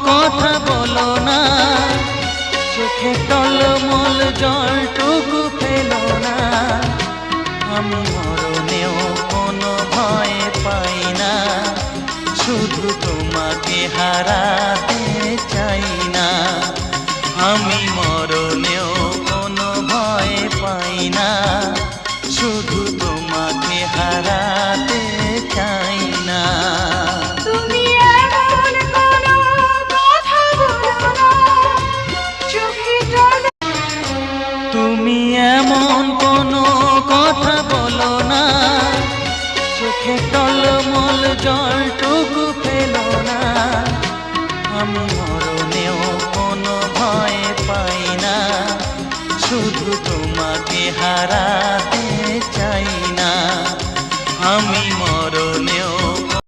কথা বলো না, চোখে টলমল জলটুকু ফেলো না। আমি মরণেও কোনো ভয় পাই না, শুধু তোমাকে হারাতে চাই না। আমি মরণেও কোনো ভয় পাই না, শুধু তোমাকে হারাতে চাই না। তুমি এমন কোনো কথা বলো না, চোখে তুমি এমন কোনো কথা বলো না, চোখে টলমল জলটুকু ফেলো না। আমি